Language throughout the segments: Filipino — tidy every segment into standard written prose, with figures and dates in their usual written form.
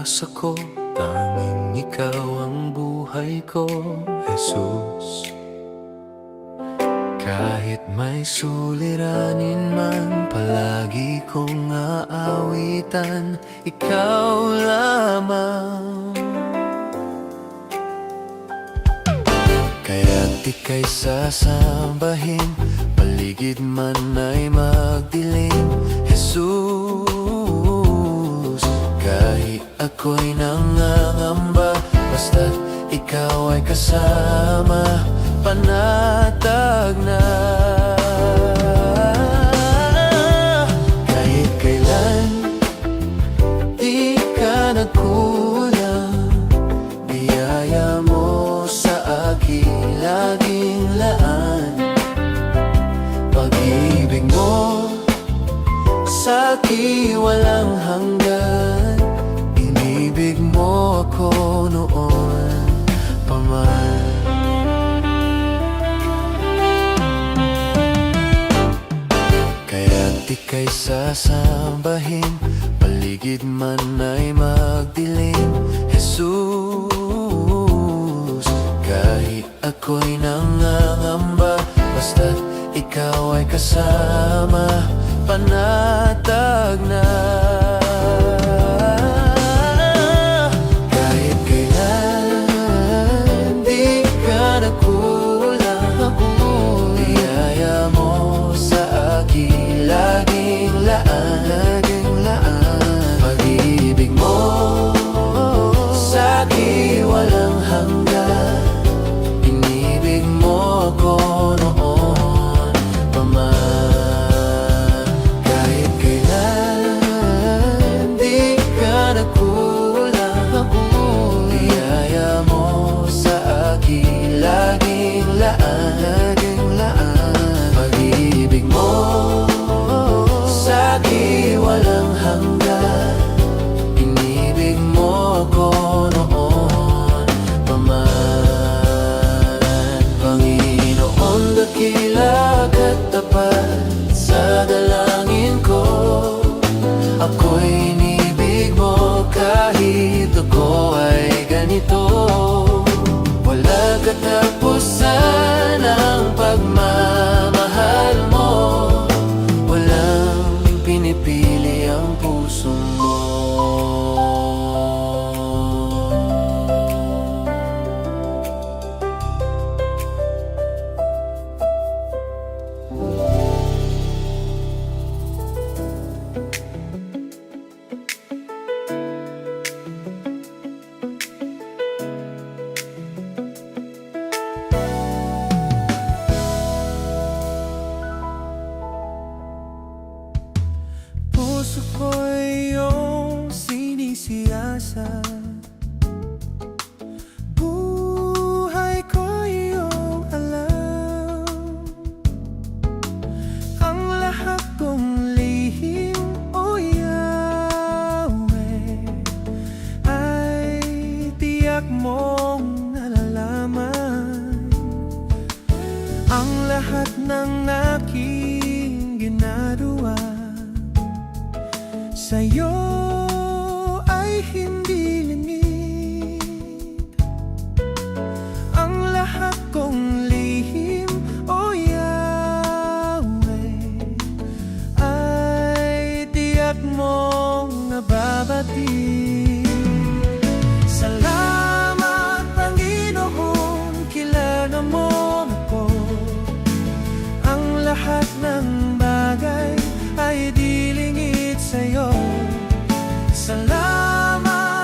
pag-asa ko, tanging ikaw ang buhay ko, Jesus. Kahit may suliranin man, palagi kong aawitan, ikaw lamang. Kaya't ika'y sasambahin, paligid man ay magdilim, Jesus. Kahit ako'y nangangamba, basta't ikaw ay kasama, panatag na. Kahit kailan, di ka nagkulang, biyaya mo sa akin laging laan. Pag-ibig mo sa akin walang hanggan, inibig mo ako noon pa man. Kaya't ika'y sasambahin, paligid man ay magdilim, Jesus. Kahit ako'y nangangamba, basta't ikaw ay kasama, panatag na. Kahit kailan, di ka nagkulang, biyaya mo sa akin laging laan. Pag-ibig mo sa akin walang hanggan, inibig mo ako noon pa man. Kahit kailan, di ka nagkulang, biyaya mo sa akin laging laan. Pag-ibig mo sa akin walang hanggan, inibig mo ako noon pa man. Panginoon, dakila ka't tapat sa dalangin ko, ako'y inibig mo kahit ako ay ganito. Wala katapusan ang pagmamahal mo, walang pinipili ang puso mo. Puso ko'y iyong sinisiyasat, buhay ko'y iyong alam. Ang lahat kong lihim, o Yahweh, ay tiyak mong nalalaman. Ang lahat ng aking ginagawa sa'yo ay hindi lingid. Ang lahat kong lihim, o Yahweh, ay tiyak mong nababatid. Salamat, Panginoon, kilala mo ako. Ang lahat ng bagay ay di lingid sa'yo. Salamat,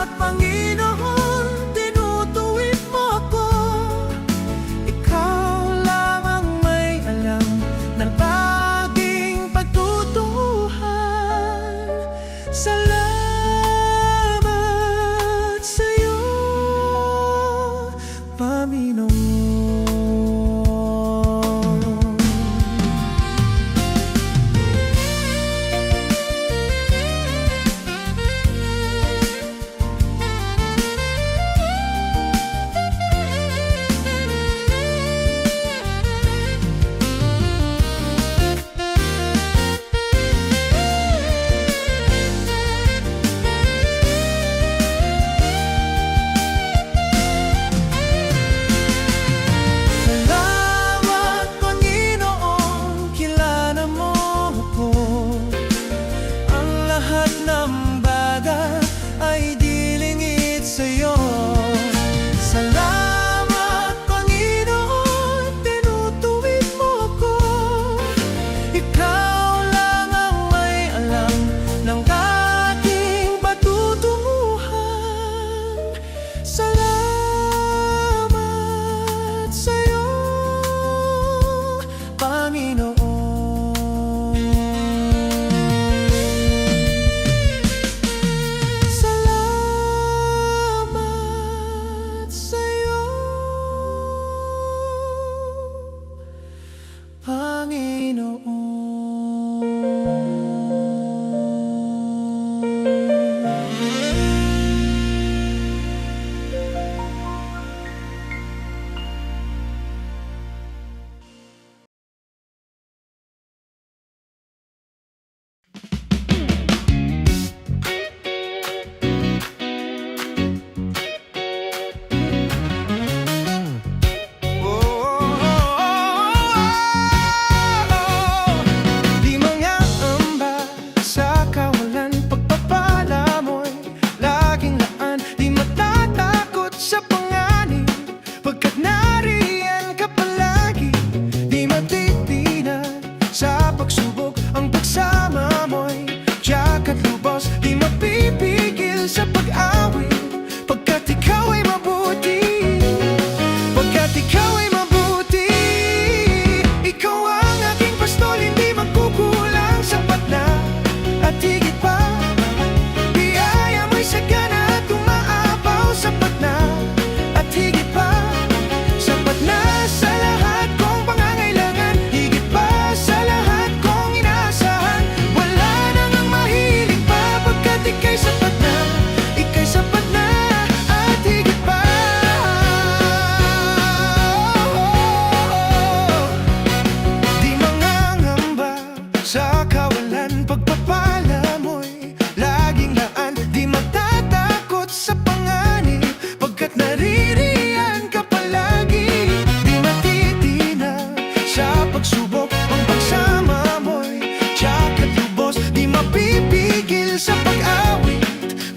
sa pagsubok. Ang pagsama mo'y tiyak at lubos, di mapipigil sa pag-awit,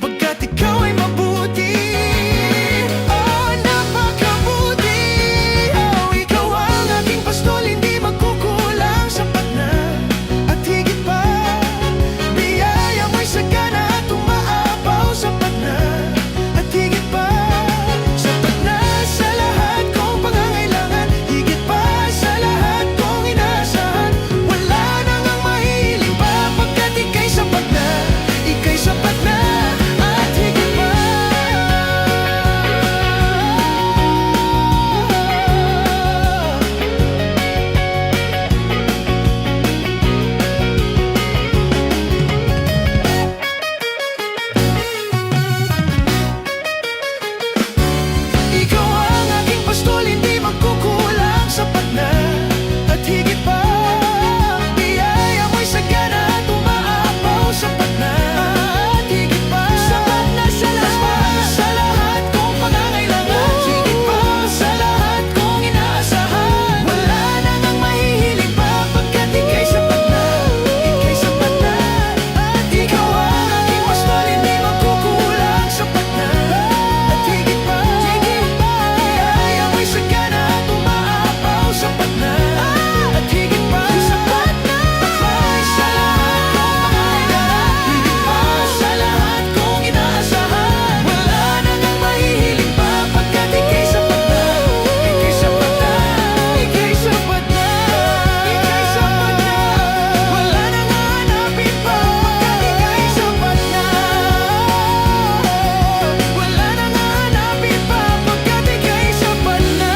pagkat ikaw ay mabuti. Oh, napakabuti. Oh, ikaw ang aking pastol, hindi magkukulang, sapat na at higit pa. Biyaya mo'y sagana at umaapaw, sapat na at higit pa. Sapat na sa lahat kong pangangailangan, higit pa sa lahat kong inaasahan. Wala nang ang mahihiling pa, pagkat ika'y sapat na, ika'y sapat na at higit pa. Ikaw ang aking pastol, hindi magkukulang, sapat na at higit pa. Biyaya mo'y sagana at umaapaw, sapat na at higit pa. Sapat na sa lahat kong pangangailangan, higit pa sa lahat kong inaasahan. Wala nang ang mahihiling pa, pagkat ika'y sapat na, ika'y sapat na. At ikaw ang aking pastol, hindi magkukulang, sapat na at higit pa. Biyaya mo'y sagana at umaapaw, sapat na at higit pa. Sapat na sa lahat kong pangangailangan, higit pa sa lahat kong inaasahan. Wala nang ang mahihiling pa, pagkat ika'y sapat na, ika'y sapat na, ika'y sapat na, ika'y sapat na. Wala nang hahanapin pa, pagkat ika'y sapat na. Wala nang hahanapin pa, pagkat ika'y sapat na.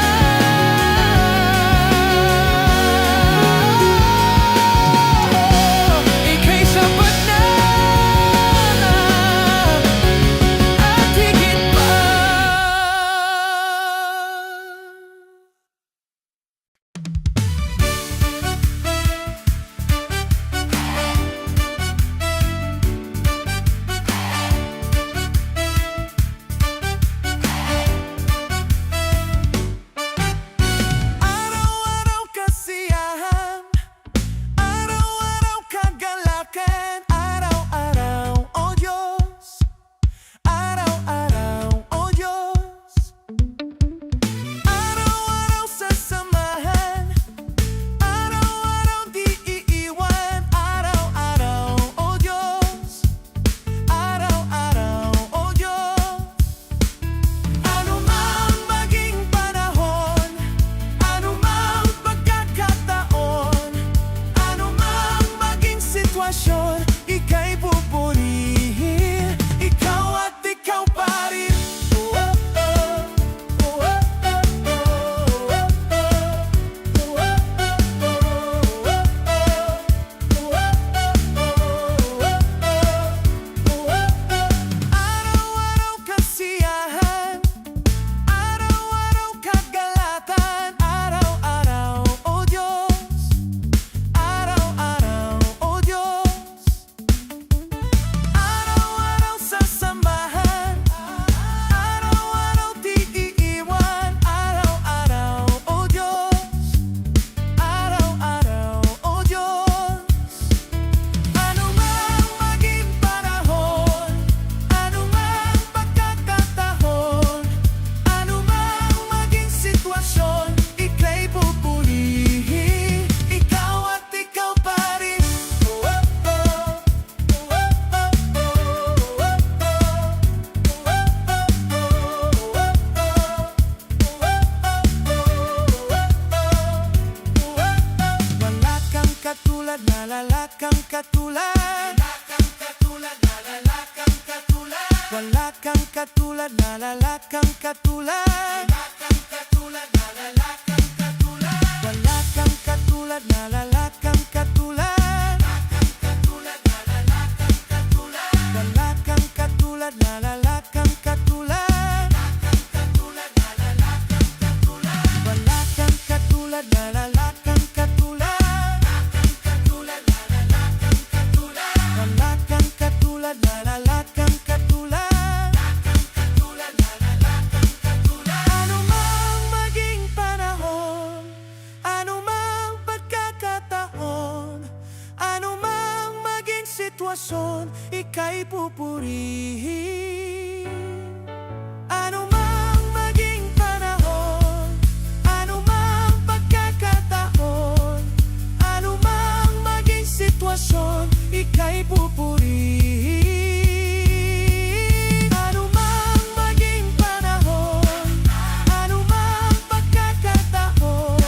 Ika'y sapat na at higit pa. Araw-araw kasiyahan, araw-araw kagalakan, araw-araw, oh Diyos, araw-araw, oh Diyos. Araw-araw sasamahan, araw-araw di iiwan, araw-araw, oh Diyos, araw-araw, oh Diyos. Ano mang maging panahon, ano mang pagkakataon, ano mang maging sitwasyon, ika'y pupurihin, ikaw at ikaw pa rin. Oh, oh, oh. Oh, oh, oh, oh. Oh, oh, oh. Araw-araw kasiyahan, araw-araw kagalatan, araw-araw, oh Diyos, araw-araw, oh Diyos. Araw-araw sasamahan, araw-araw di iiwan, araw-araw, oh Diyos, araw-araw, oh Diyos. Ano mang maging panahon, ano mang pagkakataon, ano mang maging sitwasyon, ika'y pupurihin, ikaw at ikaw pa rin. Oh, oh, oh. Oh, oh, oh, oh. Oh, oh, oh, oh. Wala kang katulad, nalala kang katulad. Wala kang katulad, nalala kang katulad. Wala kang katulad, nalala kang katulad. Wala kang katulad, nalala kang katulad. Wala kang katulad, nalala kang katulad. Wala kang katulad, nalala kang katulad. Ano mang maging panahon, ano mang sitwasyon, ika'y pupurihin. Ano mang maging panahon, ano mang pagkakataon, ano mang maging sitwasyon, ika'y pupurihin. Ano mang maging panahon, ano mang pagkakataon,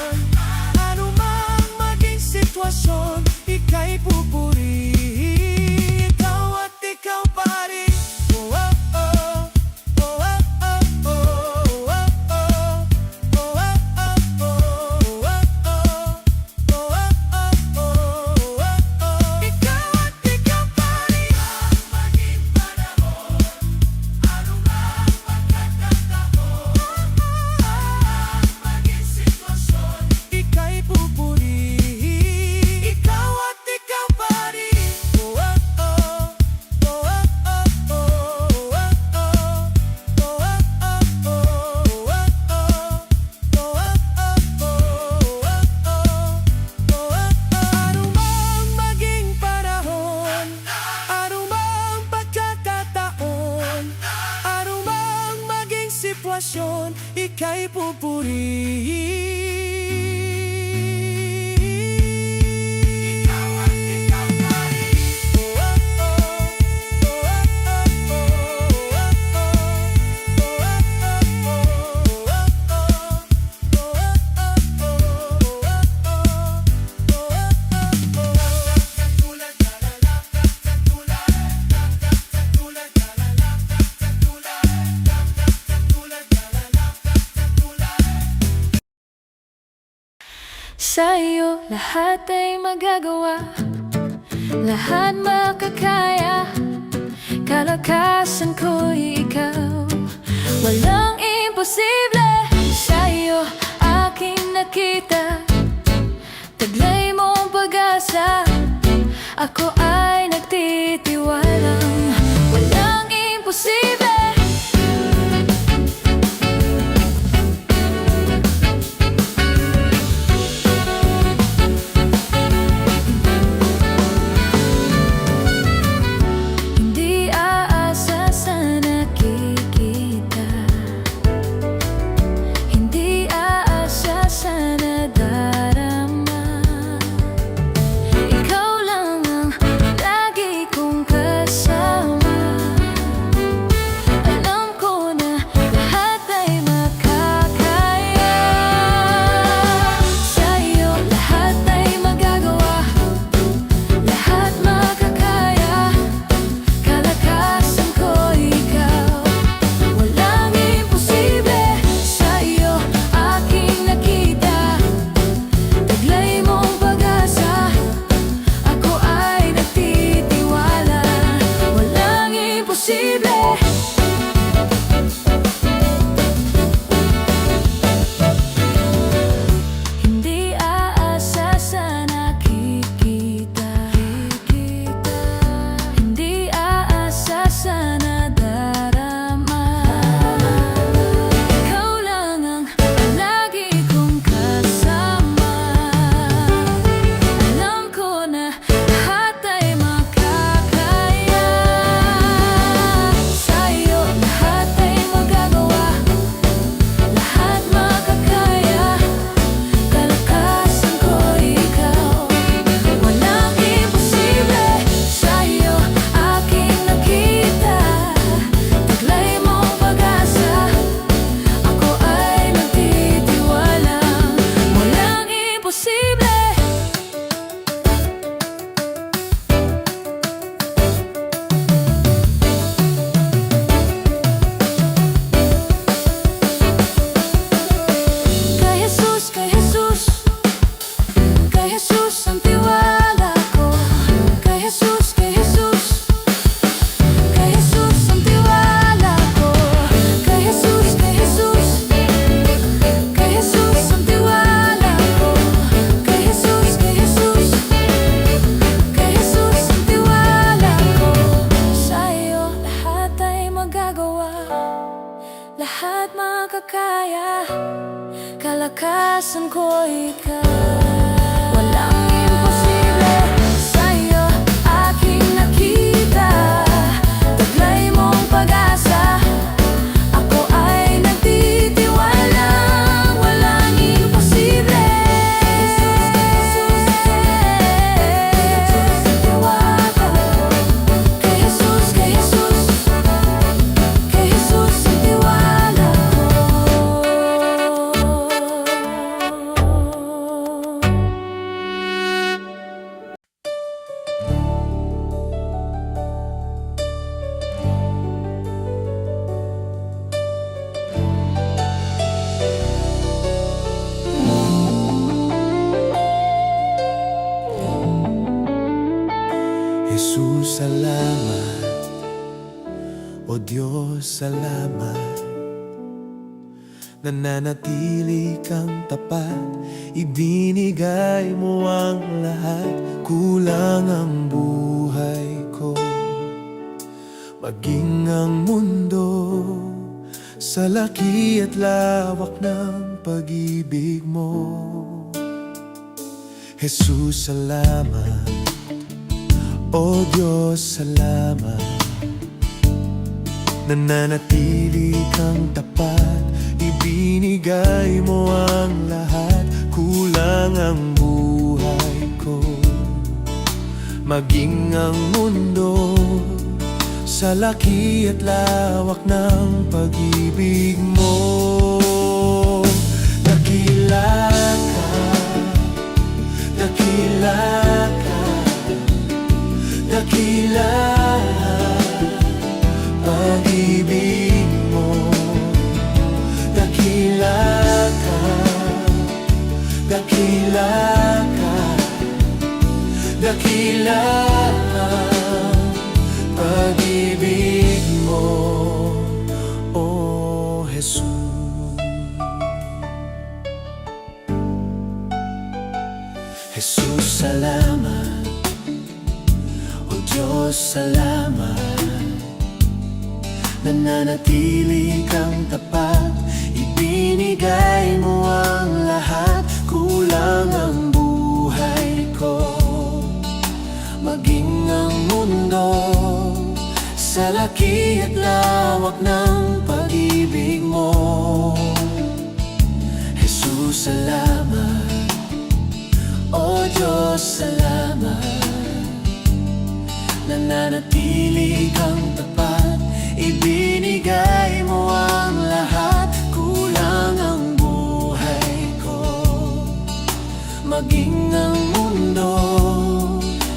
ano mang maging sitwasyon, ika'y pupurihin. Ikaw at ikaw pa rin. Oh, oh, oh. Oh, oh, oh, oh. Oh, oh, oh. Oh, oh, oh. Oh, oh, oh. Oh, oh, oh. Ikaw at ikaw pa rin. Maging panahon, ano mang pagkakataon, maging sitwasyon, ika'y pupurihin. Ikaw at ikaw pa rin. Oh, oh, oh. Oh, oh, oh, oh. Oh, oh, oh. Oh, ano mang maging panahon, ano mang pagkakataon, ano mang maging sitwasyon, ika'y pupurihin. Ikaw at ikaw pa rin. Oh, oh, oh. Sa'yo lahat ay magagawa, lahat makakaya. Kalakasan ko'y ikaw, walang imposible. Sa'yo aking nakita, taglay mong pag-asa. Ako ay nagtitiwalang walang imposible. Hindi aasa sa nakikita, hindi aasa sa nadarama. Ikaw lang ang lagi kong kasama. Alam ko na lahat ay makakaya. Sa'yo lahat ay magagawa, lahat makakaya. Kalakasan ko ikaw, walang imposible. Sa'yo aking nakita, taglay mong pag-asa. Ako ay nagtitiwala, walang imposible. Hindi aasa sa nakikita, hindi aasa sa nadarama. Ikaw lang ang lagi kong kasama. Alam ko na lahat ay makakaya. Sa'yo lahat ay magagawa, lahat makakaya. Kalakasan ko ikaw, walang imposible. Sa'yo aking nakita, taglay mong pag-asa. Ako ay nagtitiwala, walang imposible. Kay Jesus, kay Jesus, kay Jesus ang tiwala ko. Kay Jesus, kay Jesus, kay Jesus ang tiwala ko. Kay Jesus, kay Jesus, kay Jesus ang tiwala ko. Kay Jesus, kay Jesus, kay Jesus ang tiwala ko. Sa'yo lahat ay magagawa, lahat makakaya. Kalakasan ko ikaw, walang imposible. Jesus, salamat. O Diyos, salamat. Nananatili kang tapat, ibinigay mo ang lahat. Kulang ang buhay ko, maging ang mundo, sa laki at lawak ng pag-ibig mo. Jesus, salamat. O Diyos, salamat. Nananatili kang tapat, ibinigay mo ang lahat. Kulang ang buhay ko, maging ang mundo, sa laki at lawak ng pag-ibig mo. Dakila ka, dakila ka, dakila pag-ibig mo. Dakila ka, dakila ka, dakila pag-ibig mo, O Jesus. Jesus, salamat. O Diyos, salamat. Nananatili kang tapat, ibinigay mo ang lahat. Kulang ang buhay ko, maging ang mundo, sa laki at lawak ng pag-ibig mo. Jesus, salamat. O Diyos, salamat. Nananatili kang tapat, ibinigay mo ang lahat. Kulang ang buhay ko, maging ang mundo,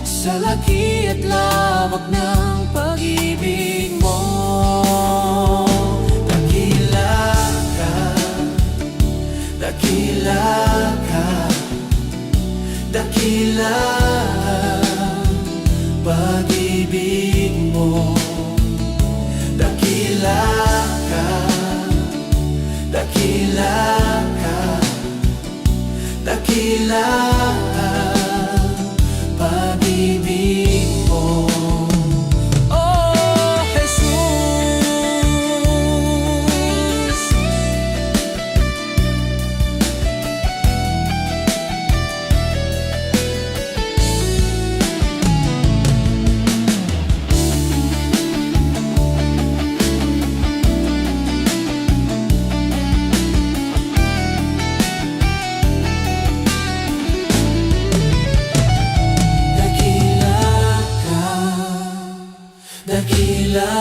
sa laki at lawak ng pag-ibig mo. Dakila ka, dakila ka, dakila pag-ibig mo. Dakila ka, dakila ka, dakila pag-ibig mo. Oh, Jesus. Dakila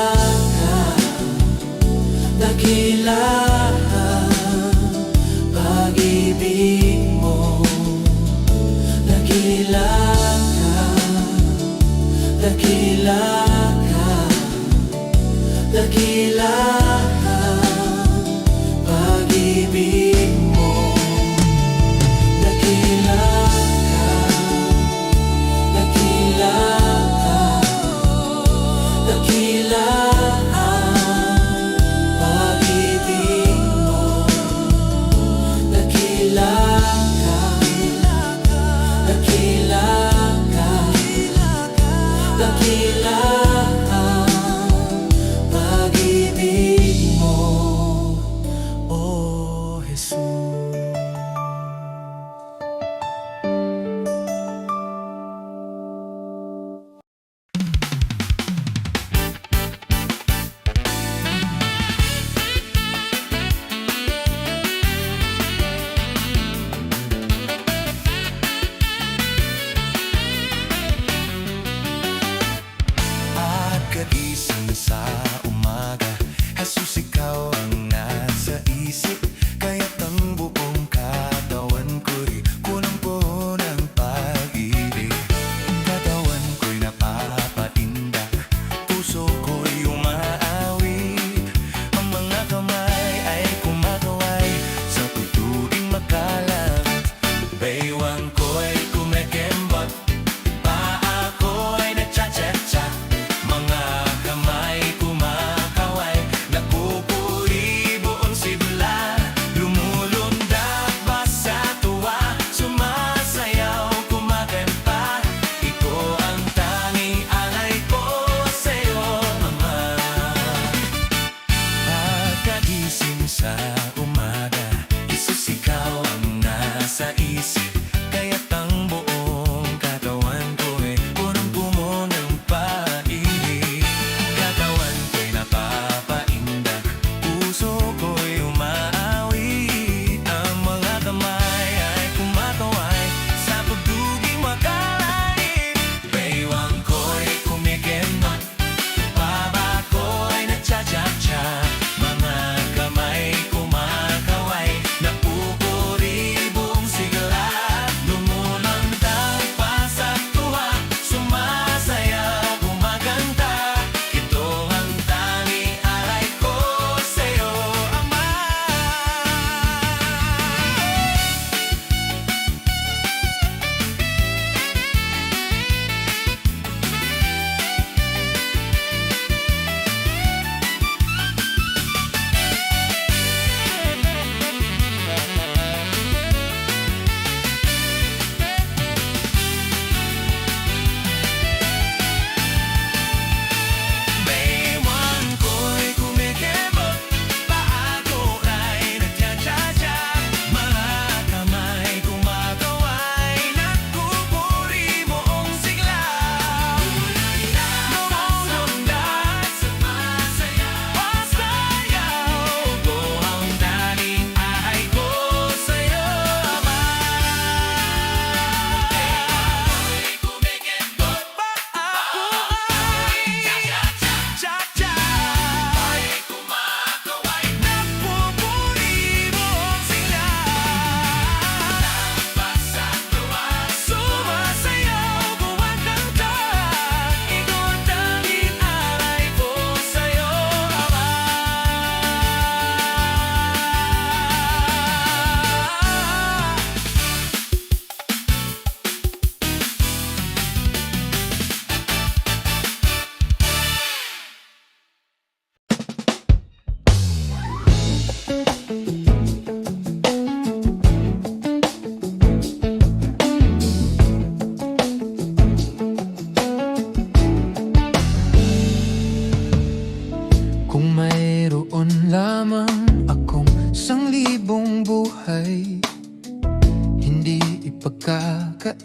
ka, dakila pag-ibig mo. Dakila ka, dakila ka, dakila pag-ibig mo. Dakila ka, dakila dakila pag-ibig mo. Dakila ka, dakila ka, dakila pag-ibig mo, O Jesus. Kagising sa umaga, Jesus, ikaw ang nasa isip. Kaya't ang buong katawan ko'y kulang-po ng pag-ibig. Katawan ko'y napapatindak, puso ko'y umaawi. Ang mga kamay ay kumakaway sa tuturing makalat. Baywang ko'y kumekembot, paa ko'y nagchat-chat.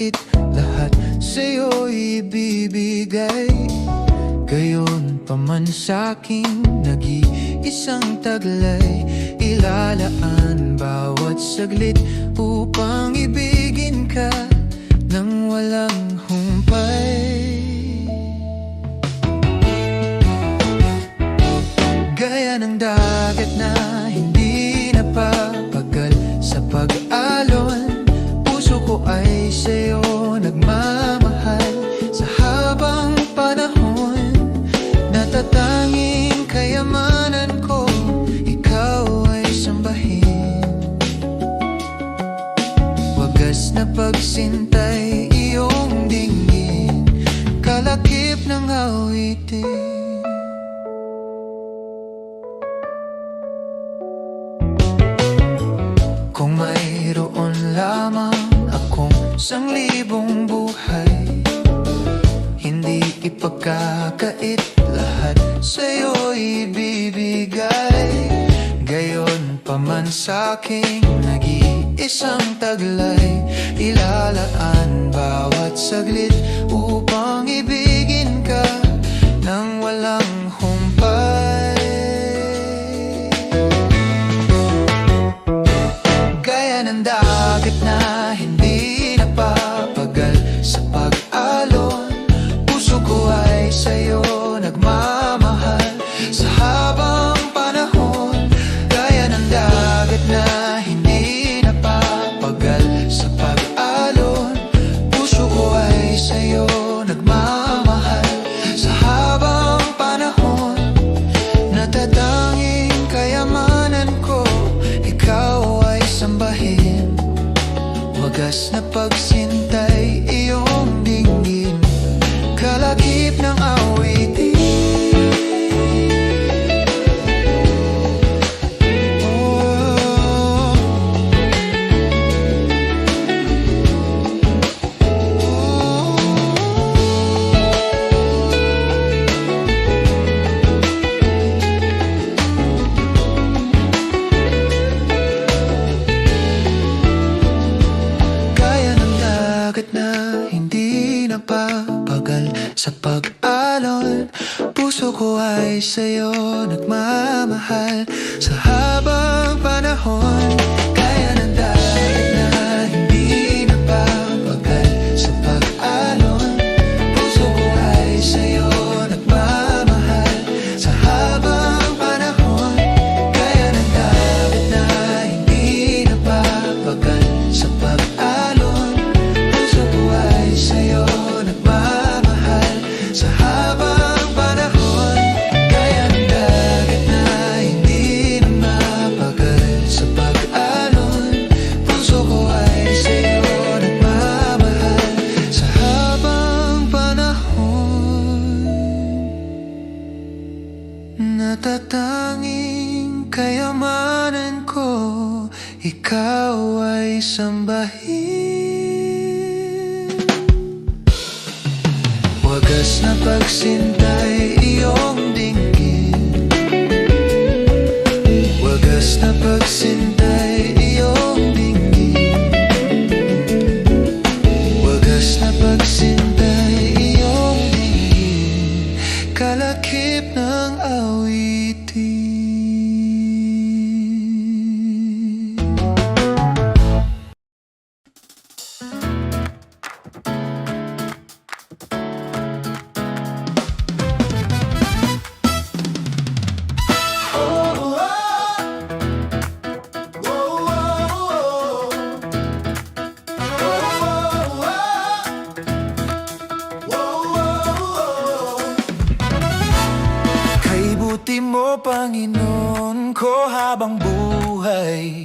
magkakait, lahat sa'yo ibibigay. Gayon pa man sa'king nag-iisang taglay, ilalaan bawat saglit upang ibigin ka nang walang humpay. Gaya ng dagat na hindi napapagal sa pag-alon, puso ko ay sa'yo nagmamahal. Sa habang panahon, natatanging kayamanan ko, ikaw ay sambahin. Wagas na pagsintay, iyong dinggin, kalakip ng awitin. Kung mayroon lamang akong 1,000 buhay, hindi ipagkakait, lahat sa'yo ibibigay. Gayon pa man sa'king nag-iisang taglay, ilalaan bawat saglit upang ibigin ka nang walang humpay. Ng dagat na hindi napapagal sa pag-alon, puso ko ay sa'yo nagmamahal. Sa habang panahon, gaya ng dagat na hindi napapagal sa pag-alon, puso ko ay sa'yo nagmamahal. Sa habang panahon, natatanging kayamanan ko, ikaw ay sambahin. Wagas na pagsintay, iyong dinggin, kalakip ng awitin. Na hindi napapagal sa pag-alon, puso ko ay sa'yo nagmamahal. Sa habang panahon, kaya ng dagat na hindi napapagal sa pag-alon, puso ko ay sa'yo nagmamahal. Sa habang panahon, kaya ng dagat na hindi napapagal sa pag-alon, sa'yo nagmamahal. Sa habang panahon, kaya ng dagat na hindi na mapagal sa pag-alon, puso ko ay sa'yo nagmamahal. Sa habang panahon, natatanging kayamanan ko, ikaw ay sambahin. Wagas na pagsintay, iyong dinggin, wagas na pagsintay, iyong dinggin, wagas na pagsintay, iyong dinggin, kalakip ng awitin. Buti mo, Panginoon ko, habang buhay,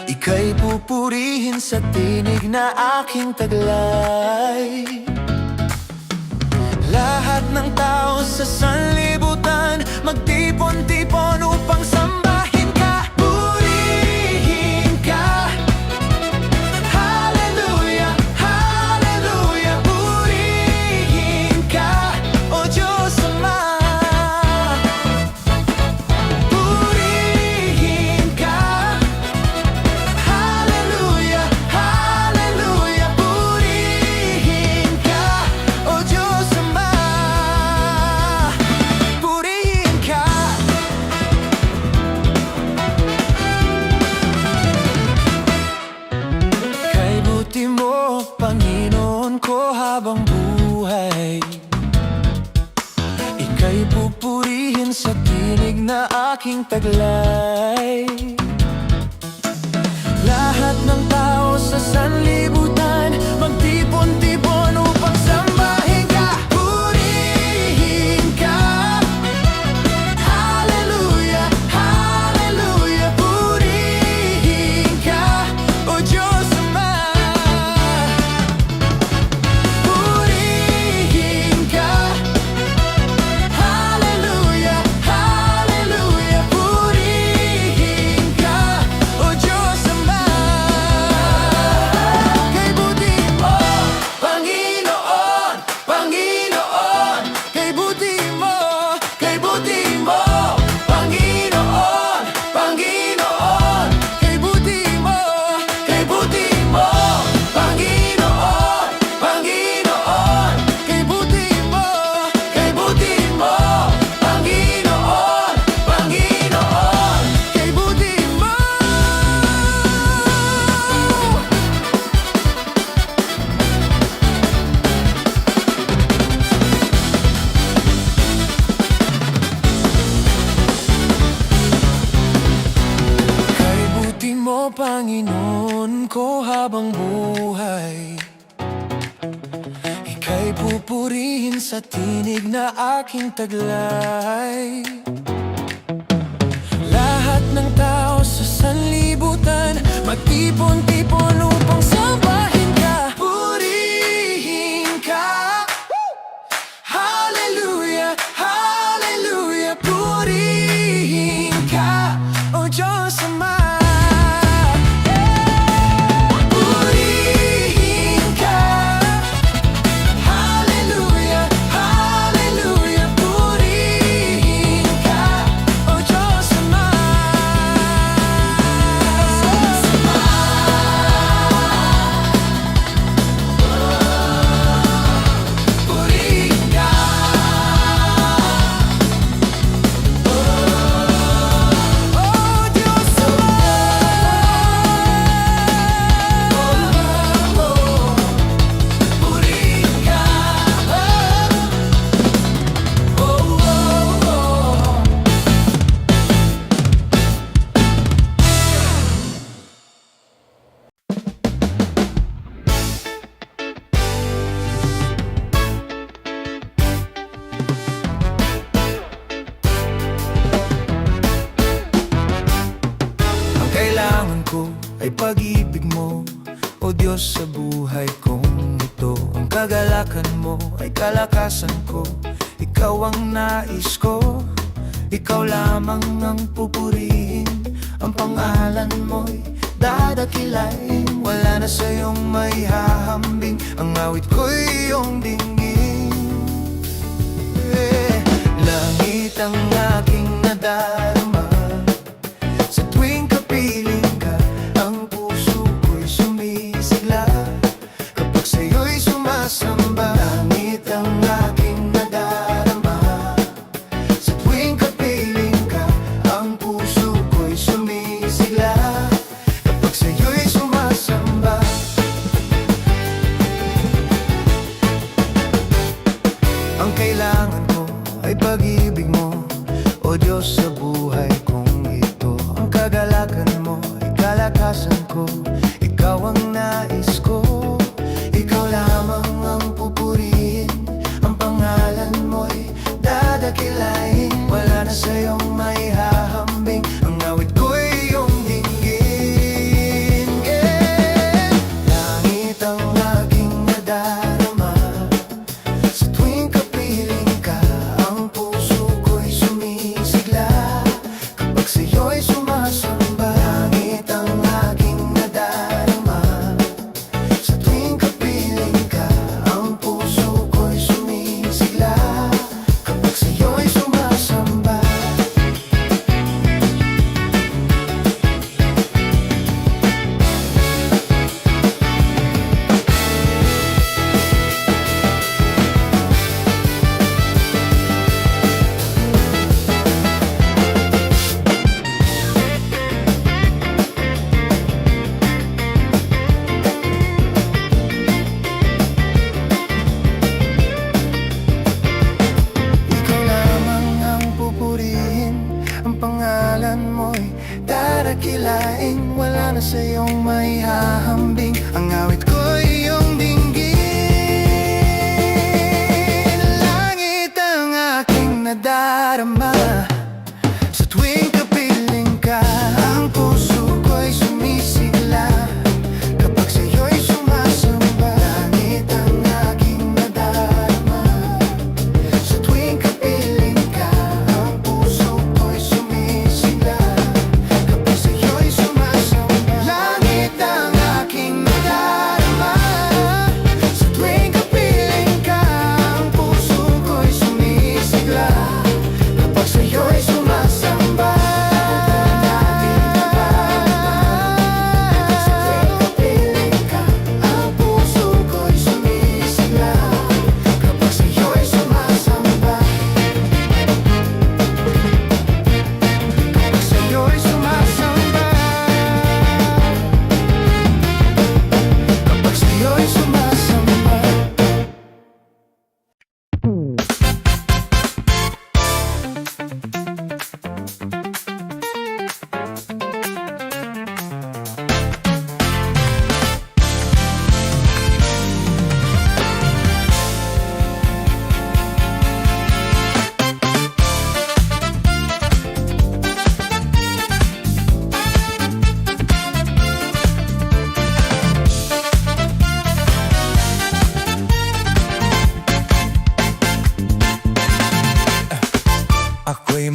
ika'y pupurihin sa tinig na aking taglay. Lahat ng tao sa sanlibutan magtipon-tipon upang sambahin ka, purihin ka. Hallelujah, hallelujah, purihin ka, O Diyos Ama. Purihin ka. Hallelujah, hallelujah. Panginoon ko habang buhay. Ika'y pupurihin sa tinig na aking taglay. Lahat ng tao sa sanlibutan magtipon-tipon upang sambahin ka. Purihin ka. Hallelujah, hallelujah. Purihin ka, O Diyos Ama. Purihin ka. Hallelujah, hallelujah. Purihin ka, O Diyos Ama. Kay buti mo, Panginoon, Panginoon. Kay buti mo, kay buti mo, Panginoon, Panginoon. Kay buti mo, kay buti mo, Panginoon, Panginoon. Kay buti mo, kay buti mo, Panginoon, Panginoon. Kay buti mo. Kay buti mo, Panginoon ko habang buhay. Ika'y pupurihin sa tinig na aking taglay. Lahat ng tao sa sanlibutan magtipon-tipon upang sambahin ka. Purihin ka. Hallelujah, hallelujah. Purihin ka, O Diyos Ama. Purihin ka. Hallelujah, hallelujah. Purihin ka, O Diyos Ama. Purihin ka. O Diyos Ama. Purihin ka. Ang kailangan ko ay pag-ibig mo, O Diyos, sa buhay kong ito. Ang kagalakan mo ay kalakasan ko. Ikaw ang nais ko. Ikaw lamang ang pupurihin. Ang pangalan mo'y dadakilain. Wala na sa'yong may hahambing. Ang awit ko'y iyong dinggin. Langit ang aking nadarama. Sa tuwing kapiling ka, ang puso ko'y sumisigla. Kapag sa'yo'y sumasamba, langit ang aking nadarama. Sa tuwing kapiling ka, ang puso ko'y sumisigla. Kapag sa'yo'y sumasamba. Ang kailangan ko ay pag-ibig mo, O Diyos, sa buhay kong ito. Ang kagalakan mo ay kalakasan ko. Ikaw ang nais ko. Ikaw lamang ang pupurihin. Ang pangalan mo'y dadakilain. Wala na sa'yong may hahambing. Ang awit ko'y iyong dinggin. Langit ang aking nadarama. Sa tuwing kapiling ka, ang puso ko'y sumisigla. Kapag sa'yo'y sumasamba, langit ang aking nadarama. Sa tuwing kapiling ka, ang puso ko'y sumisigla. Kapag sa'yo'y sumasamba.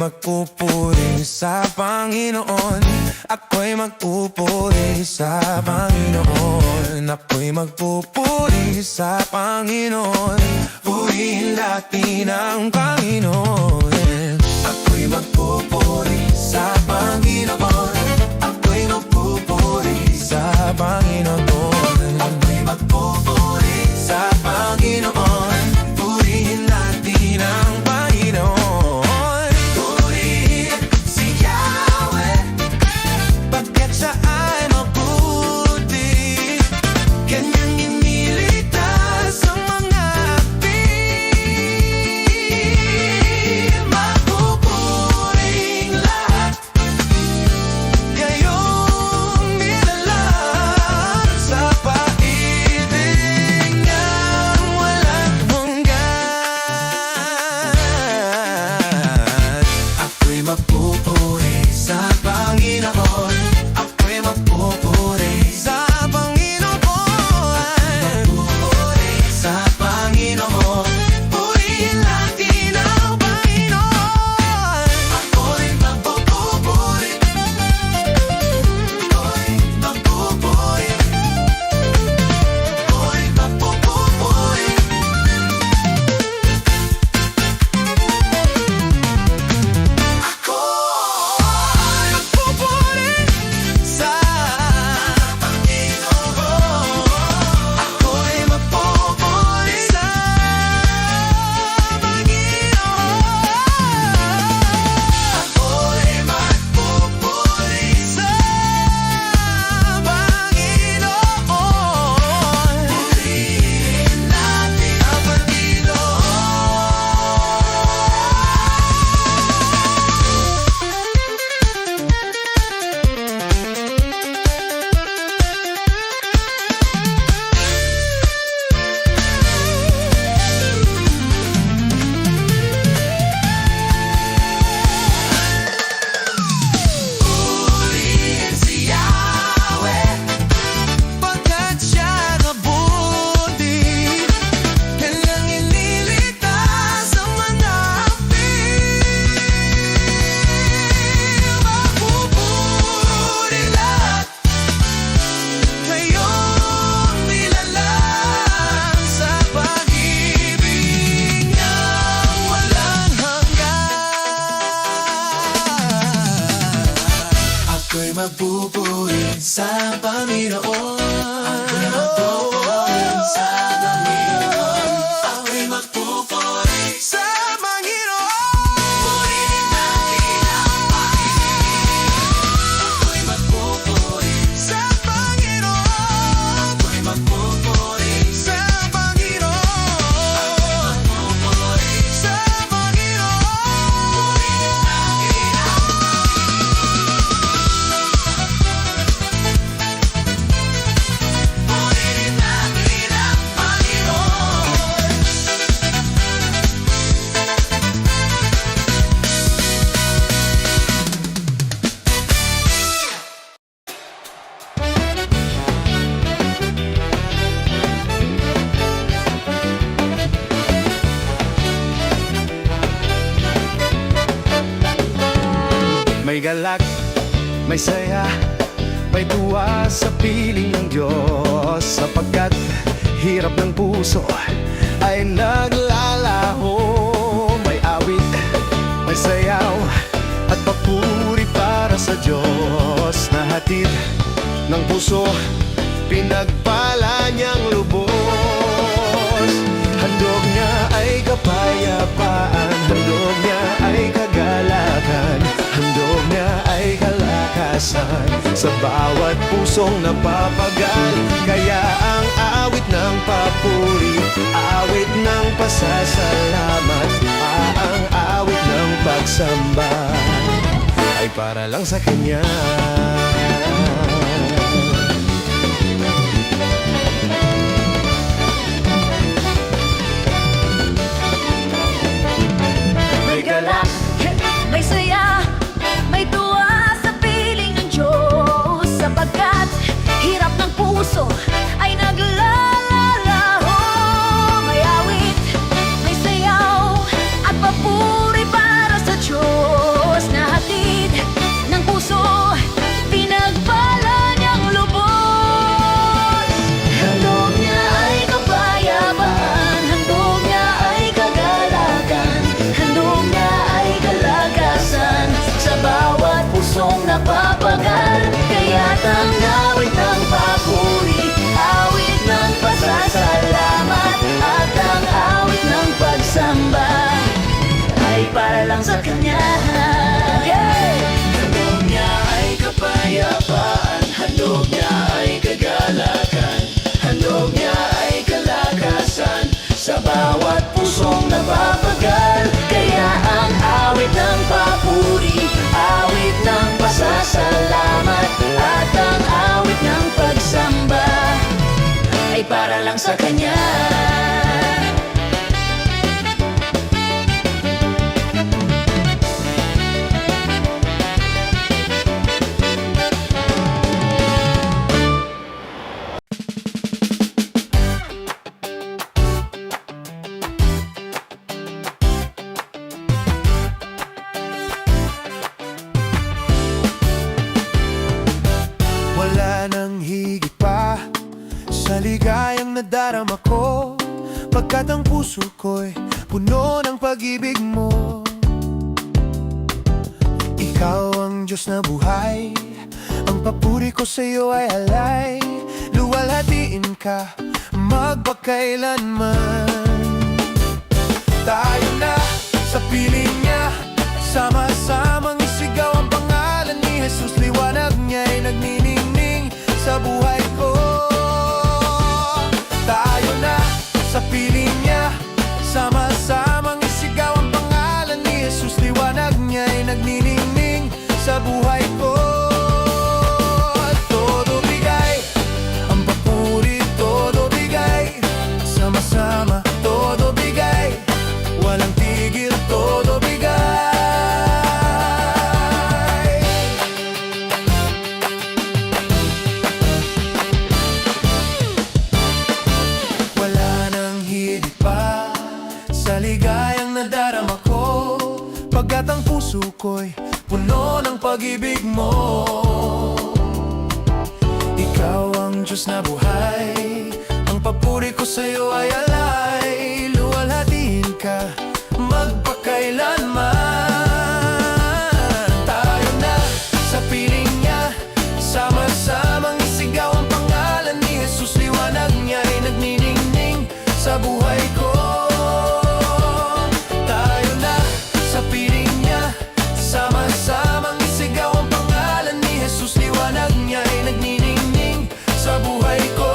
magpupuri sa Panginoon. Ako'y magpupuri sa Panginoon. Ako'y magpupuri sa Panginoon. Purihin natin ang Panginoon. Ako'y magpupuri sa Panginoon. Ako'y magpupuri sa Panginoon. Ako'y magpupuri sa Panginoon. Purihin natin ang Panginoon. Purihin si Yahweh, pagkat siya ay mabuti. Kanyang iniligtas ang mga api. Mapupuring lahat ngayong nilalang sa pag-ibig niyang walang hanggan. Ako'y magpupuri sa Panginoon. Ako'y magpupuri sa Panginoon. Magpupuri sa Panginoon. Purihin natin ang Panginoon. Ako'y magpupuri. Ako'y magpupuri. Ako'y magpupuri. Ako'y magpupuri sa Panginoon. Ako'y magpupuri sa Panginoon. Ako'y magpupuri sa Panginoon. Purihin natin ang Purihin si Yahweh, pagkat siya mabuti. Kanyang iniligtas ang mga api. Mapupuri lahat ngayong nilalang sa pag-ibig niyang walang hanggan. Ako'y magpupuri sa Panginoon. Ako'y magpupuri sa Panginoon. Ako'y magpupuri sa Panginoon. Purihin natin ang Panginoon. Ako'y magpupuri sa Panginoon. Ako'y magpupuri sa Panginoon. Ako'y magpupuri sa Panginoon. Purihin natin ang Purihin natin ang Panginoon. May galak, may saya, may tuwa sa piling ng Diyos, sapagkat hirap ng puso ay naglalaho. May awit, may sayaw at papuri para sa Diyos, na hatid ng puso, pinagpala niyang lubos. Handog niya ay kapayapaan, handog niya ay kagalakan, handog niya ay kalakasan sa bawat pusong napapagal. Kaya ang awit ng papuri, awit ng pasasalamat, ang awit ng pagsamba ay para lang sa Kanya. May galak, may saya, may tuwa sa piling ng Diyos, sapagkat hirap ng puso ay naglalalaho. May awit, may sayaw at papuri para sa Diyos. sa Kanya. Wala nang higit pa sa ligayang nadarama ko, pagkat ang puso ko'y puno ng pag-ibig mo. Ikaw ang Diyos na buhay, ang papuri ko sa'yo ay alay. Luwalhatiin ka magpakailanman. Tayo na sa piling niya, sama-samang isigaw ang pangalan ni Jesus. Liwanag niya'y nagniningning sa buhay ko. Tayo na sa piling niya, sama-samang isigaw ang pangalan ni Jesus. Liwanag niya'y nagniningning sa buhay ko. Todo bigay, ang papuri, todo bigay. Sama-sama, todo bigay. Walang tigil, todo bigay. Wala nang higit pa sa ligayang nadarama ko, pagkat ang puso ko'y puno ng pag-ibig mo. Ikaw ang Diyos na buhay, ang papuri ko sa'yo ay alay. Luwalhatiin ka magpakailanman. Tayo na sa piling niya, sama-samang isigaw ang pangalan ni Jesus. Liwanag niya'y nagniningning sa buhay ko. Tayo na sa piling niya, sama-samang isigaw ang pangalan ni Jesus. Liwanag niya'y nagniningning sa buhay ko.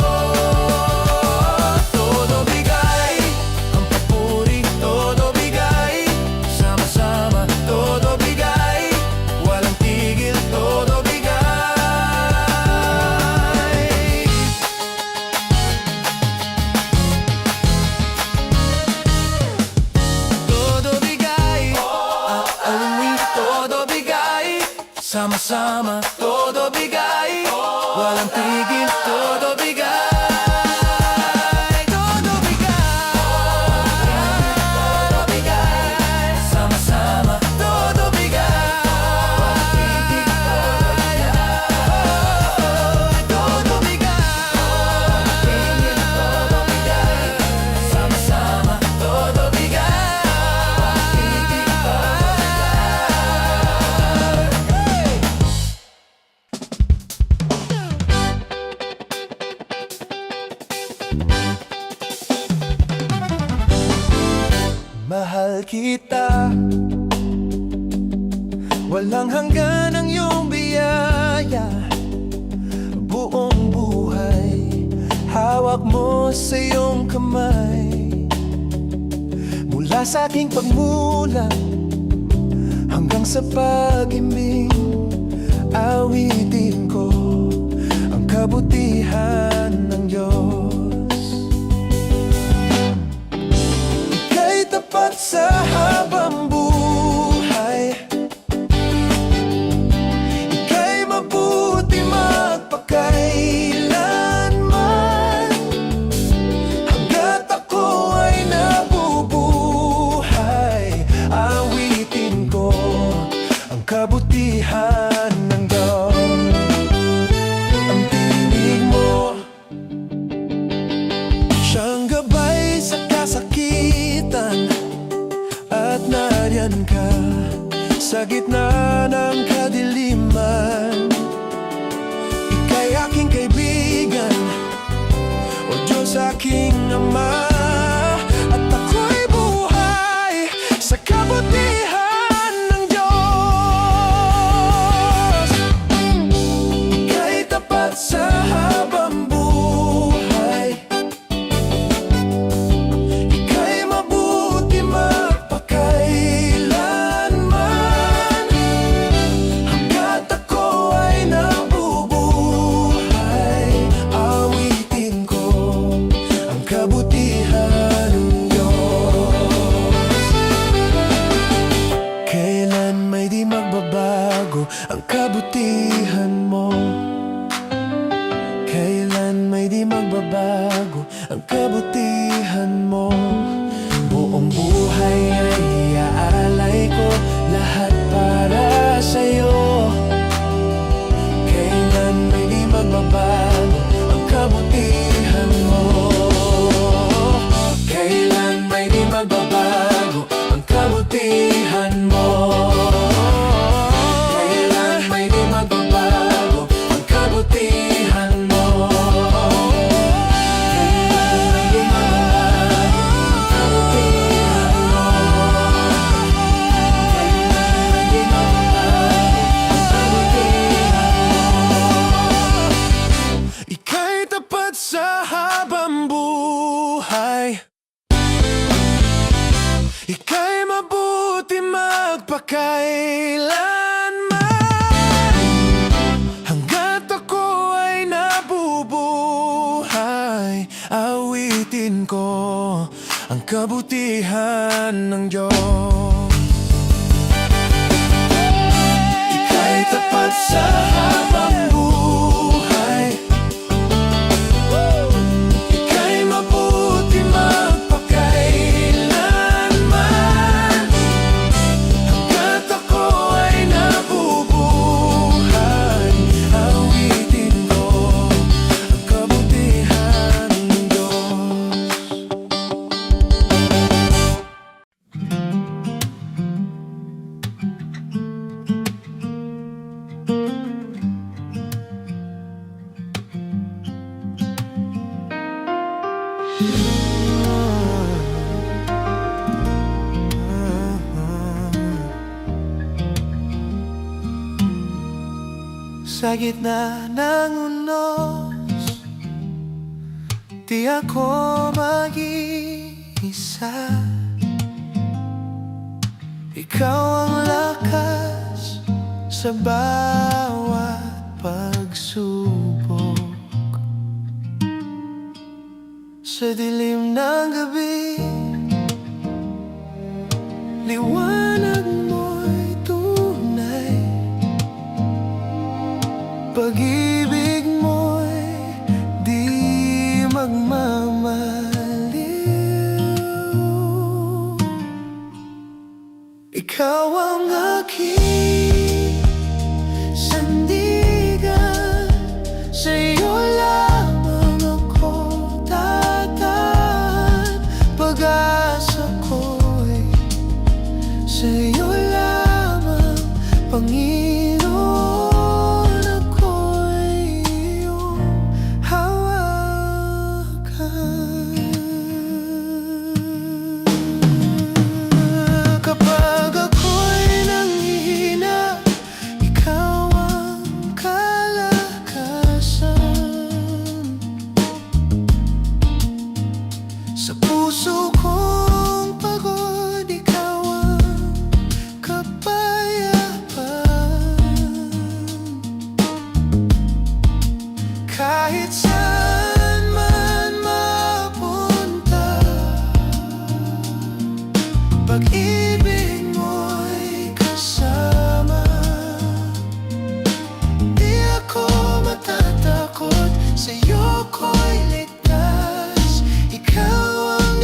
Todo bigay, ang papuri, todo bigay. Sama-sama, todo bigay. Walang tigil, todo bigay. Todo bigay, aawi, todo bigay. Sama-sama, todo bigay. Walang tigil, todo bigay. Todo bigay, todo bigay. Sama-sama, todo bigay. Todo bigay, todo bigay. Sama-sama, todo mahal kita, walang hanggan ang iyong biyaya. Buong buhay, hawak mo sa iyong kamay. Mula sa aking pagmulang hanggang sa pag-ibig, awitin ko ang kabutihan ng Diyos. Ika'y tapat sa habang buhay, ika'y mabuti magpakailanman. Hanggat ako ay nabubuhay, awitin ko ang kabutihan ng Diyos. Ang tinig mo, siyang gabay sa kasakitan, at nariyan ka sa gitna ng kadiliman. Ika'y aking kaibigan, o Diyos aking Ama, at ako'y buhay sa kabutihan ng Diyos. Ika'y tapat sa habang buhay, ika'y mabuti magpakailanman. Hanggat ako ay nabubuhay, awitin ko ang kabutihan ng Diyos. Kailan may di magbabago ang kabutihan mo. Kailan may di magbabago ang kabutihan mo. Buong buhay ay iaalay ko, lahat para sa'yo. Kailan may di magbabago ang kabutihan mo. Kailan may di magbabago ang kabutihan mo. Kailan may di magbabago ang kabutihan mo. Ika'y tapat sa habang buhay. Ika'y mabuti magpakailanman. Hanggat ako ay nabubuhay, awitin ko ang kabutihan ng Diyos. Ika'y tapat sa habang buhay. Ika'y mabuti magpakailanman. Hanggat ako ay nabubuhay, awitin ko ang kabutihan ng Diyos. Sa gitna ng unos, di ako mag-iisa. Ikaw ang lakas sa bawat pagsubok. Sa dilim ng gabi, liwanag mo'y tunay. Pag-ibig mo'y di magmamaliw. Ikaw ang aking sandigan, sa'yo lamang ako tataan. Pag-asa ko'y sa'yo lamang, Panginoon. Sa puso kong pagod, ikaw ang kapayapaan. Kahit saan man mapunta, pag-ibig mo'y kasama. Di ako matatakot, sa'yo ko'y ligtas. Ikaw ang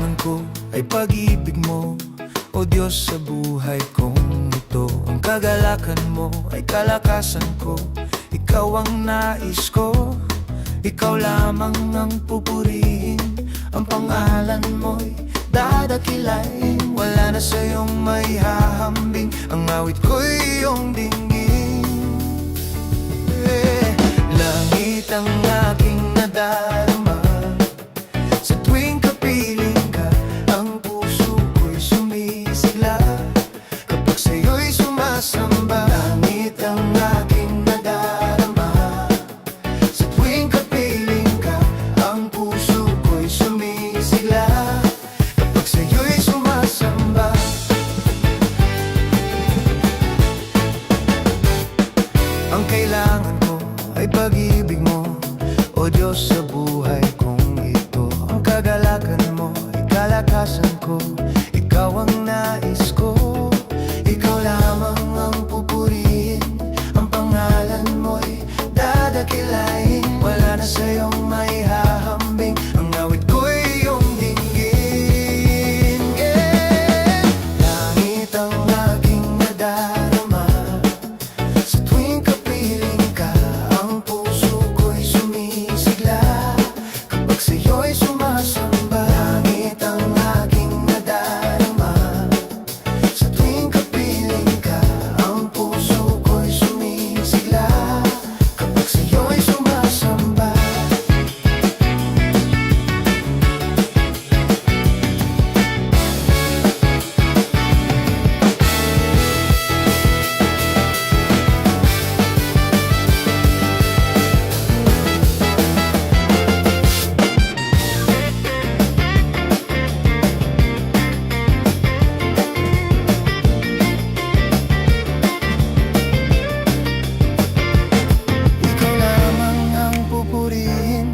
kailangan ko ay pag-ibig mo, o Diyos, sa buhay kong ito. Ang kagalakan mo ay kalakasan ko, ikaw ang nais ko, ikaw lamang ang pupurihin. Ang pangalan mo'y dadakilain, wala na sa'yong maihahambing. Ang awit ko'y iyong dinggin. Langit ang aking nadarama, sa tuwing kapiling ka, ang puso ko'y sumisigla kapag sa'yo'y sumasamba. Langit ang aking nadarama, sa tuwing kapiling ka, ang puso ko'y sumisigla kapag sa'yo'y sumasamba. Ang kailangan ko ay pag-ibig mo, o Diyos, sa buhay kong ito. Ang kagalakan mo ay kalakasan ko, ikaw ang nais ko, ikaw lamang ang pupurihin. Ang pangalan mo'y dadakilain, wala na sa'yong maihahambing. Ang awit ko'y iyong dinggin. Langit ang aking nadarama, sa tuwing kapiling ka, ang puso ko'y sumisigla kapag sa'yo'y sumasamba. Langit ang aking nadarama, sa tuwing kapiling ka, ang puso ko'y sumisigla kapag sa'yo'y sumasamba. Ikaw lamang ang pupurihin,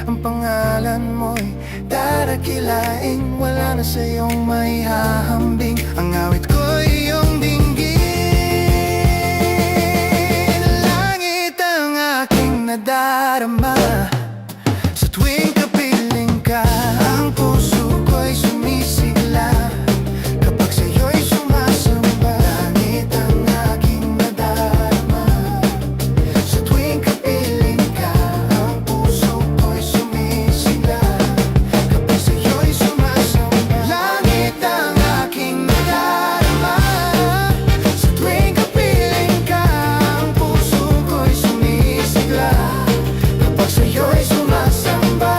ang pangalan mo'y dadakilain, wala na sa'yong maihahambing. Ang awit ko'y iyong dinggin. Langit ang aking nadarama, sa tuwing kapiling ka, ang puso ko'y sumisigla kapag sa'yo'y sumasamba. Langit ang aking nadarama, sa tuwing kapiling ka, ang puso ko'y sumisigla kapag sa'yo'y sumasamba. Langit ang aking nadarama, sa tuwing kapiling ka, ang puso ko'y sumisigla kapag sa'yo'y sumasamba.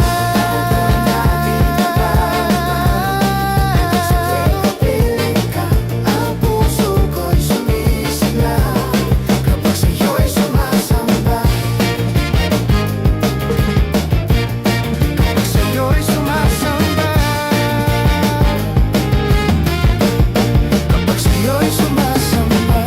Sa tuwing kapiling ka, ang puso ko'y sumisigla kapag sa'yo'y sumasamba. Kapag sa'yo'y sumasamba. Kapag sa'yo'y sumasamba.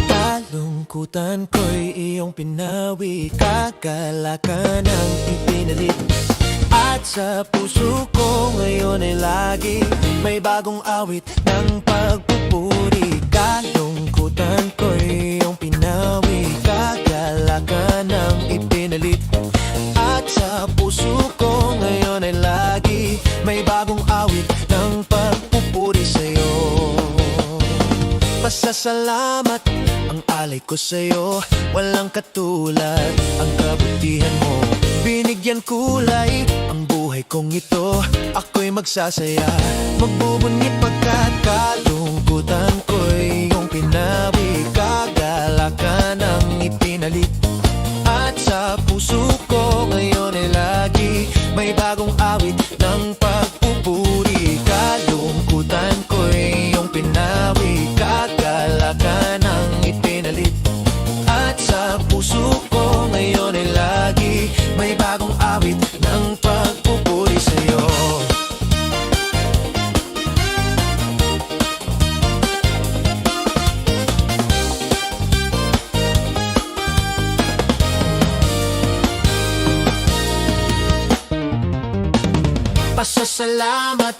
Kalungkutan ko'y iyong pinawi, kagalakan ang ipinalit. At sa puso ko ngayon ay lagi may bagong awit ng pagpupuri. Kalungkutan ko'y iyong pinawi, kagalakan ang ipinalit. At sa puso ko ngayon ay lagi may bagong awit ng pagpupuri sa'yo. Pasasalamat ang alay ko sa'yo, walang katulad ang kabutihan mo. Binigyan kulay ang buhay kong ito, ako'y magsasaya, magbubunyi pagkat kalungkutan ko'y iyong pinawi, kagalakan ang ipinalit. At sa puso ko ngayon ay lagi may bagong awit ng pagpupuri. Kalungkutan ko'y iyong pinawi, kagalakan ang ipinalit. At sa puso ko ngayon ay lagi may bagong awit ng pagpupuri sa'yo. Pasasalamat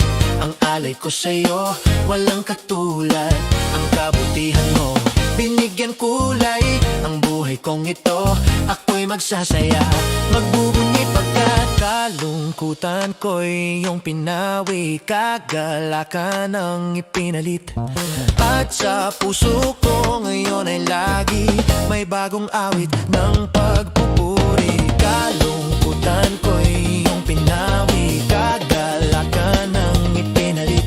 alay ko sa'yo, walang katulad. Ang kabutihan mo, binigyan kulay. Ang buhay kong ito, ako'y magsasaya. Magbubunyi pagkat kalungkutan ko'y iyong pinawi. Kagalakan ang ipinalit. At sa puso ko ngayon ay lagi may bagong awit ng pagpupuri. Kalungkutan ko'y iyong pinawi. Kagalakan ang ipinalit.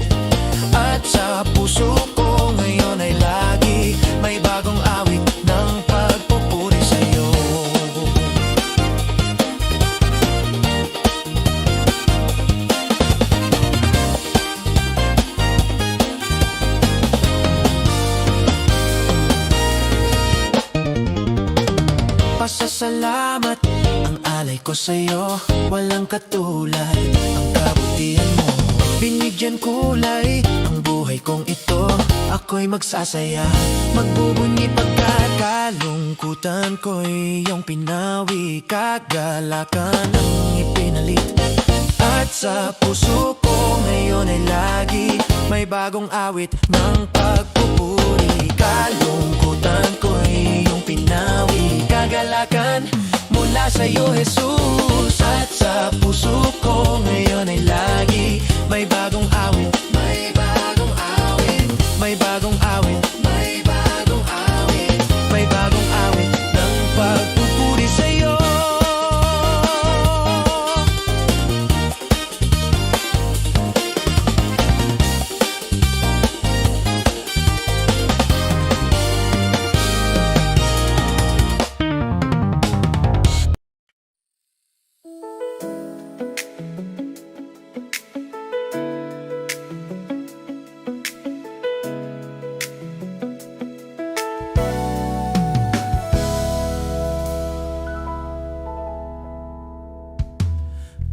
At sa puso ko ngayon ay lagi may bagong awit ng pagpupuri sa'yo. Pasasalamat ang alay ko sa'yo, walang katulad. Ang kabutihan mo, binigyan kulay. Ang buhay kong ito, ako'y magsasaya. Magbubunyi pagkat kalungkutan ko'y iyong pinawi. Kagalakan ang ipinalit. At sa puso ko ngayon ay lagi may bagong awit ng pagpupuri. Kalungkutan ko'y iyong pinawi. Kagalakan mula sa'yo, Jesus. At sa puso ko ngayon ay lagi may bagong awit. May bagong awit. May bagong awit. May bagong awit. May bagong awit ng pagpupuri sa'yo.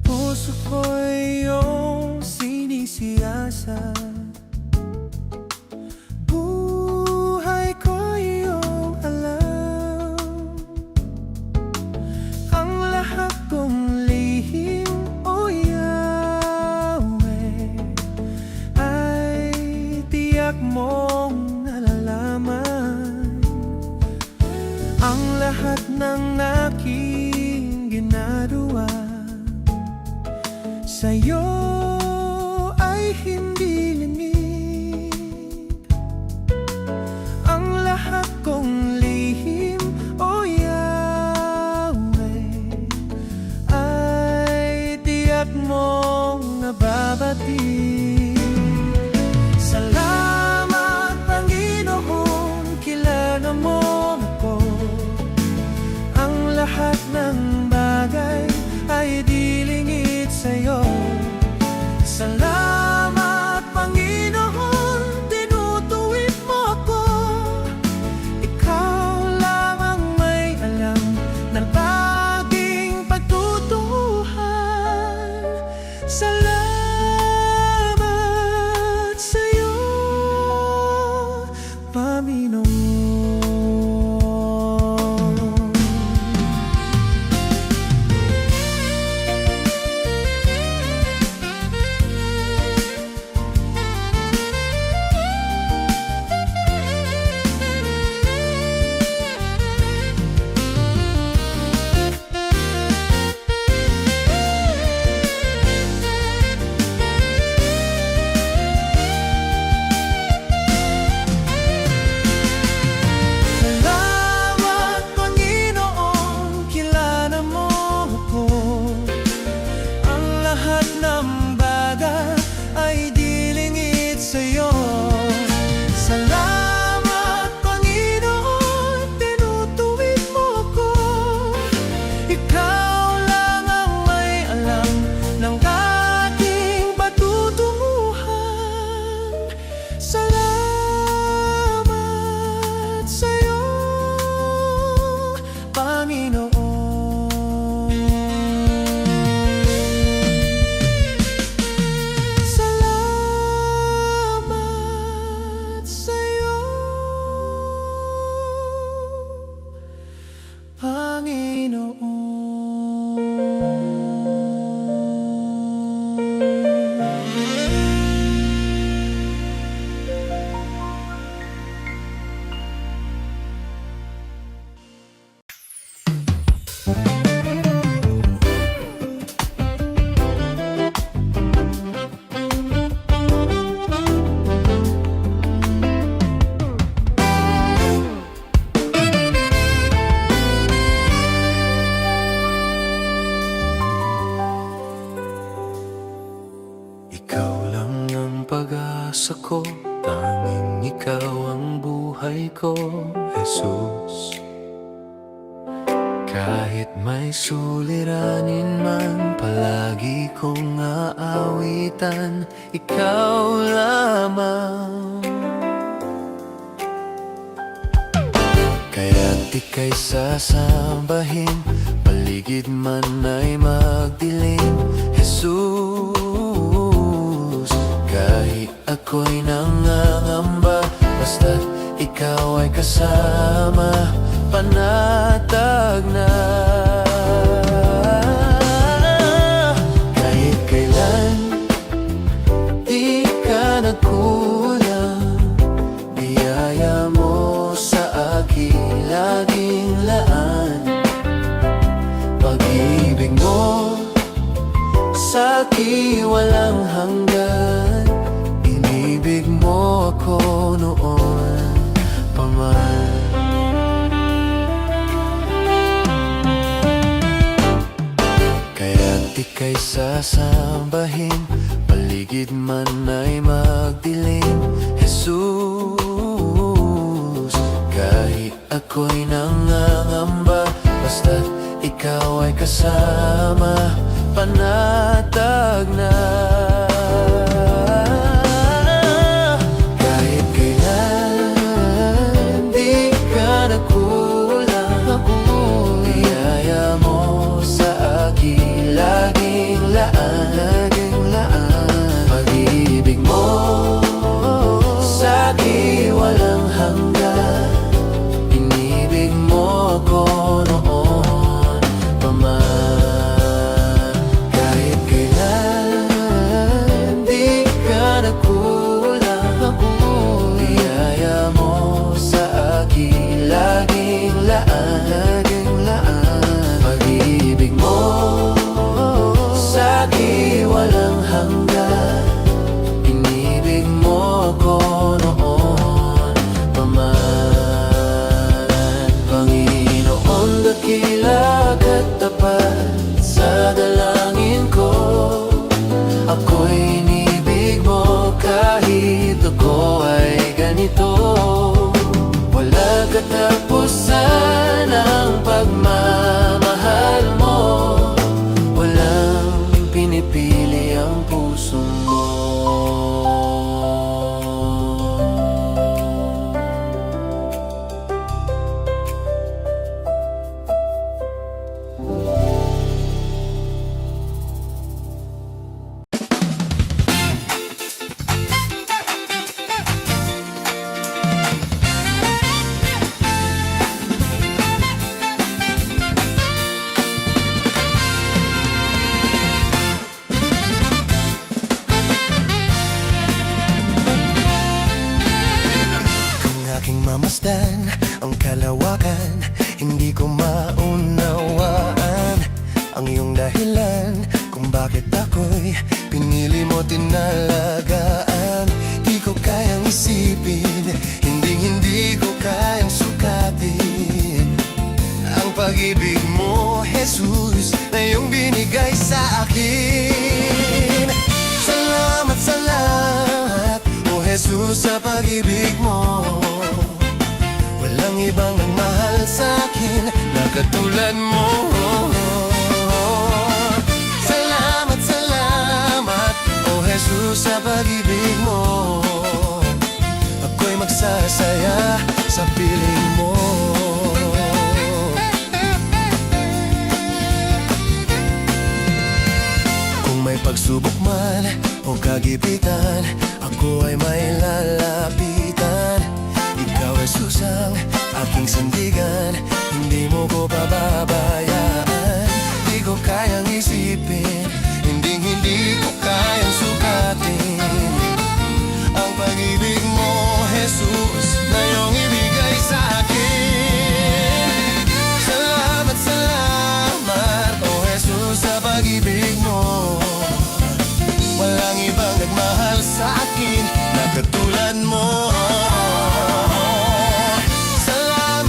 Puso ko'y iyong sinisiyasat. Buhay ko'y iyong alam. Ang lahat kong lihim, o Yahweh, ay tiyak mong nalalaman. Ang lahat ng aking ginagawa sa'yo ay hindi limit. Ang lahat kong lihim, o Yahweh, ay tiyak mong nababati. Salamat, Panginoon, kilala mo ako. Ang lahat ng bagay ay dilingit sa'yo. pag-asa ko, tanging ikaw ang buhay ko, Jesus. Kahit may suliranin man, palagi kong aawitan, ikaw lamang. Kaya't ika'y sasambahin, paligid man ay magdilim, Jesus. Kahit ako'y nangangamba, basta't ikaw ay kasama, panatag na. Kahit kailan, di ka nagkulang, biyaya mo sa akin laging laan. Pag-ibig mo sa akin walang hanggan, inibig mo ako noon pa man. Kaya't ika'y sasambahin, paligid man ay magdilim, Jesus. Kahit ako'y nangangamba, basta't ikaw ay kasama, panatag na. Kahit kailan, di ka nagkulang, biyaya mo sa akin laging laan. Pag-ibig mo sa akin walang hanggan, inibig mo ako noon pa man. Kahit kailan, di ka nagkulang, biyaya mo sa akin laging laan. Pag-ibig mo sa akin walang hanggan, inibig mo ako noon pa man. Panginoon, dakila ka't tapat sa dalangin ko, ako'y inibig mo kahit ako ay ganito. Wala katapusan ang pagmamahal mo, walang pinipili ang puso mo. Aking mamasdan ang kalawakan, hindi ko maunawaan ang iyong dahilan kung bakit ako'y pinili mo tinalagaan. Di ko kayang isipin, hindi ko kayang sukatin ang pag-ibig mo, Jesus, na iyong binigay sa akin. Salamat sa lahat, o Jesus, sa pag-ibig mo. Walang ibang nagmahal sa'kin na katulad mo. Salamat, o Jesus, sa pag-ibig mo. Ako'y magsasaya sa piling mo. Kung may pagsubok man o kagipitan, ako ay may lalapitan. Ikaw, Jesus, ang aking sandigan, hindi mo ko pababayaan. Di ko kayang isipin, hindi ko kayang sukatin ang pag-ibig mo, Jesus, na iyong ibigay sa akin. Salamat, o Jesus, sa pag-ibig mo. Walang ibang nagmahal sa akin na katulad mo.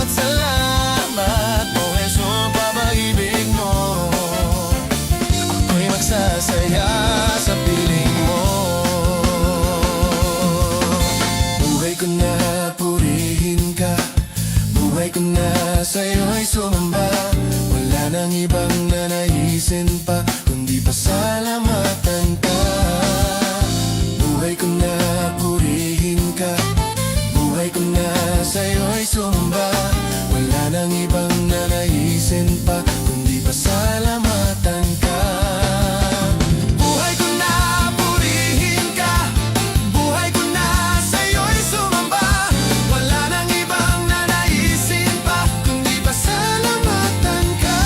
Salamat, o Jesus, pag-ibig mo. Ako'y magsasaya sa piling mo. ko na purihin ka, buhay ko na sa'yo'y sumba. Wala nang ibang nanaisin pa, kundi pasalamatan ka. Buhay ko na purihin ka, buhay ko na sa'yo'y sumamba. Wala nang ibang nanaisin pa, kundi pasalamatan ka.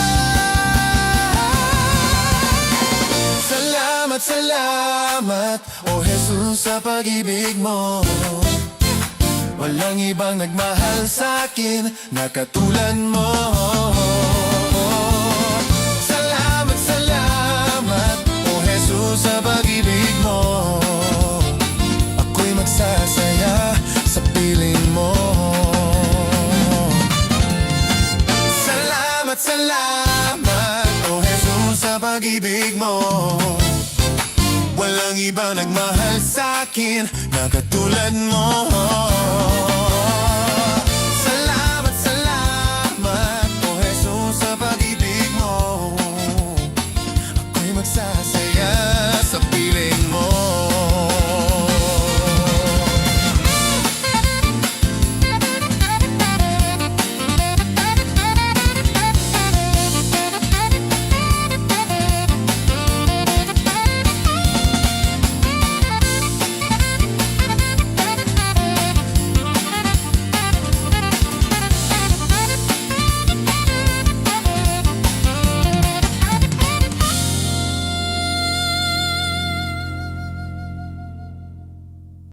Salamat, salamat, O Jesus, sa pag-ibig mo. Walang ibang nagmahal sa'kin na katulad mo. Salamat, salamat, O Jesus, sa pag-ibig mo. Ako'y magsasaya sa piling mo. Salamat, salamat, O Jesus, sa pag-ibig mo. Walang ibang nagmahal sa'kin na katulad mo.